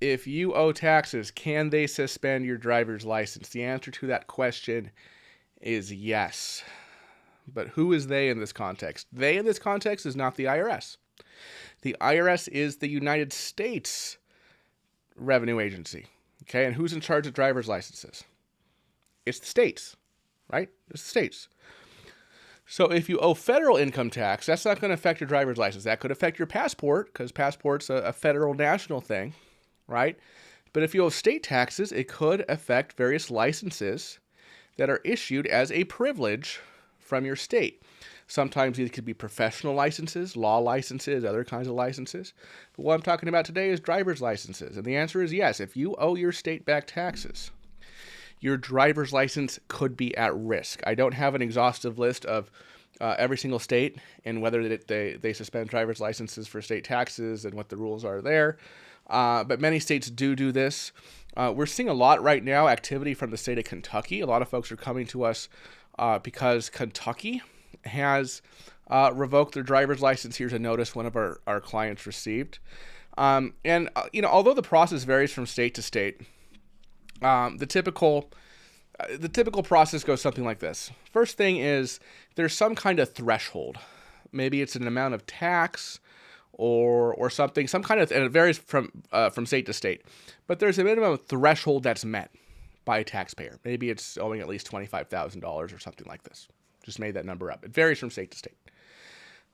if you owe taxes, can they suspend your driver's license? The answer to that question is yes. But who is they in this context? They in this context is not the IRS. The IRS is the United States Revenue Agency. Okay, and who's in charge of driver's licenses? It's the states, right? It's the states. So if you owe federal income tax, that's not going to affect your driver's license. That could affect your passport, because passport's a federal national thing, right? But if you owe state taxes, it could affect various licenses that are issued as a privilege from your state. Sometimes these could be professional licenses, law licenses, other kinds of licenses. But what I'm talking about today is driver's licenses. And the answer is yes. If you owe your state back taxes, your driver's license could be at risk. I don't have an exhaustive list of every single state and whether they suspend driver's licenses for state taxes and what the rules are there. But many states do this. We're seeing a lot right now activity from the state of Kentucky. A lot of folks are coming to us because Kentucky has revoked their driver's license. Here's a notice one of our clients received. Although the process varies from state to state, the typical process goes something like this. First thing is there's some kind of threshold. Maybe it's an amount of tax or something, some kind of, and it varies from state to state. But there's a minimum threshold that's met by a taxpayer. Maybe it's owing at least $25,000 or something like this. Just made that number up. It varies from state to state.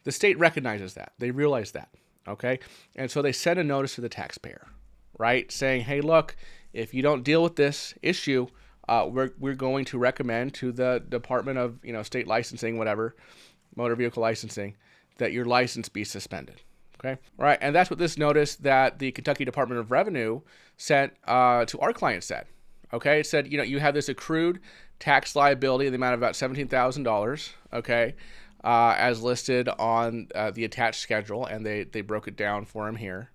The state recognizes that. They realize that. Okay? And so they send a notice to the taxpayer, right? Saying, hey, look, if you don't deal with this issue, we're going to recommend to the Department of state licensing, whatever, motor vehicle licensing, that your license be suspended. Okay? All right. And that's what this notice that the Kentucky Department of Revenue sent to our client said. Okay? It said, you have this accrued tax liability in the amount of about $17,000, okay, as listed on the attached schedule, and they broke it down for him here,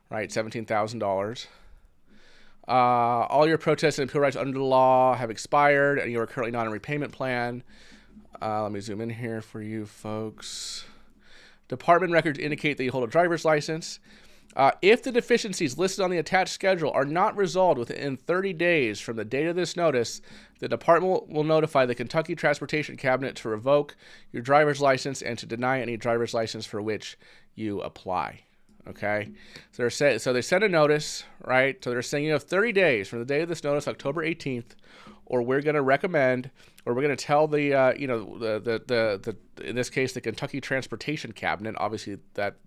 right, $17,000. All your protests and appeal rights under the law have expired, and you are currently not in a repayment plan. Let me zoom in here for you folks. Department records indicate that you hold a driver's license. If the deficiencies listed on the attached schedule are not resolved within 30 days from the date of this notice, the department will notify the Kentucky Transportation Cabinet to revoke your driver's license and to deny any driver's license for which you apply. Okay? So they send a notice, right? So they're saying you have 30 days from the date of this notice, October 18th, or we're going to recommend, or we're going to tell the in this case, the Kentucky Transportation Cabinet, obviously that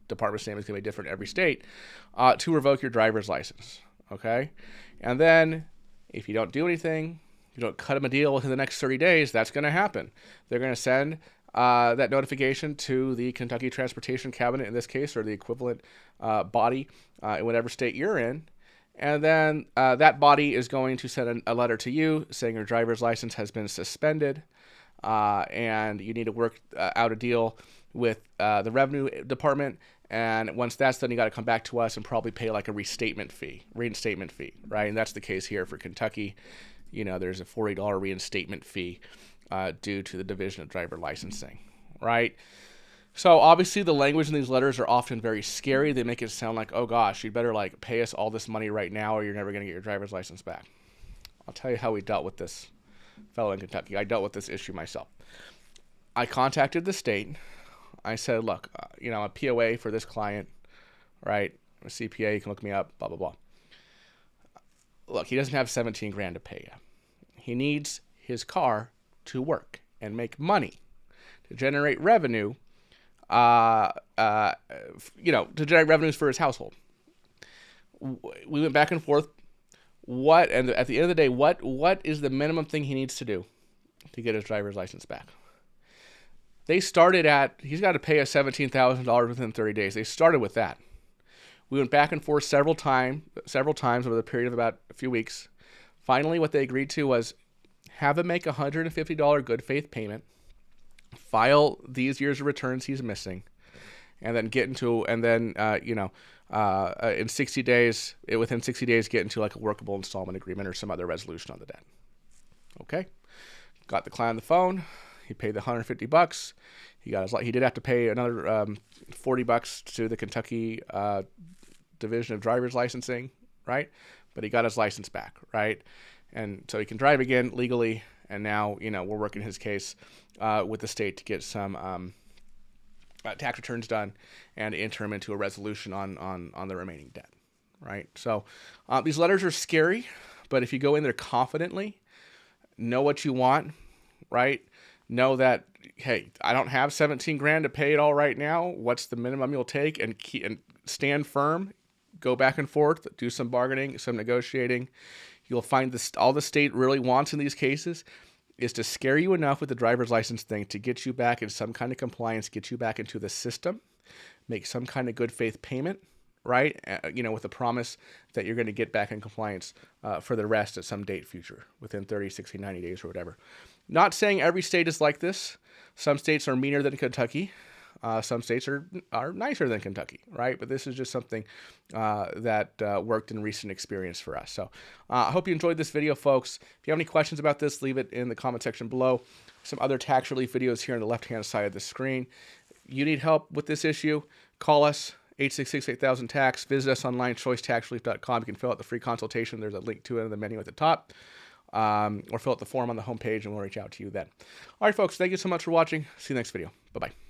department's name is going to be different in every state, to revoke your driver's license, okay? And then if you don't do anything, you don't cut them a deal within the next 30 days, that's going to happen. They're going to send that notification to the Kentucky Transportation Cabinet in this case, or the equivalent body in whatever state you're in. And then that body is going to send a letter to you saying your driver's license has been suspended and you need to work out a deal with the Revenue Department. And once that's done, you got to come back to us and probably pay like a reinstatement fee, right? And that's the case here for Kentucky. There's a $40 reinstatement fee due to the Division of Driver Licensing, right? So obviously the language in these letters are often very scary. They make it sound like, oh gosh, you better pay us all this money right now or you're never going to get your driver's license back. I'll tell you how we dealt with this fellow in Kentucky. I dealt with this issue myself. I contacted the state. I said, look, I'm a POA for this client, right? I'm a CPA, you can look me up, blah, blah, blah. Look, he doesn't have 17 grand to pay you. He needs his car to work and make money to generate revenue, to generate revenues for his household. We went back and forth. And at the end of the day, what is the minimum thing he needs to do to get his driver's license back? They started he's got to pay us $17,000 within 30 days. They started with that. We went back and forth several times over the period of about a few weeks. Finally, what they agreed to was have him make a $150 good faith payment, file these years of returns he's missing, and then in 60 days, within 60 days, get into like a workable installment agreement or some other resolution on the debt. Okay, got the client on the phone. He paid the $150. He did have to pay another $40 to the Kentucky Division of Driver's Licensing, right? But he got his license back, right? And so he can drive again legally. And now, we're working his case with the state to get some tax returns done and enter him into a resolution on the remaining debt, right? So these letters are scary, but if you go in there confidently, know what you want, right? Know that, hey, I don't have 17 grand to pay it all right now. What's the minimum you'll take? And stand firm, go back and forth, do some bargaining, some negotiating. You'll find this, all the state really wants in these cases is to scare you enough with the driver's license thing to get you back in some kind of compliance, get you back into the system, make some kind of good faith payment, right? With the promise that you're going to get back in compliance for the rest at some date future, within 30, 60, 90 days or whatever. Not saying every state is like this. Some states are meaner than Kentucky. Some states are nicer than Kentucky, right? But this is just something that worked in recent experience for us. So I hope you enjoyed this video, folks. If you have any questions about this, leave it in the comment section below. Some other tax relief videos here on the left-hand side of the screen. You need help with this issue, call us, 866-8000-TAX. Visit us online, choicetaxrelief.com. You can fill out the free consultation. There's a link to it in the menu at the top. Or fill out the form on the homepage, and we'll reach out to you then. All right, folks, thank you so much for watching. See you next video. Bye-bye.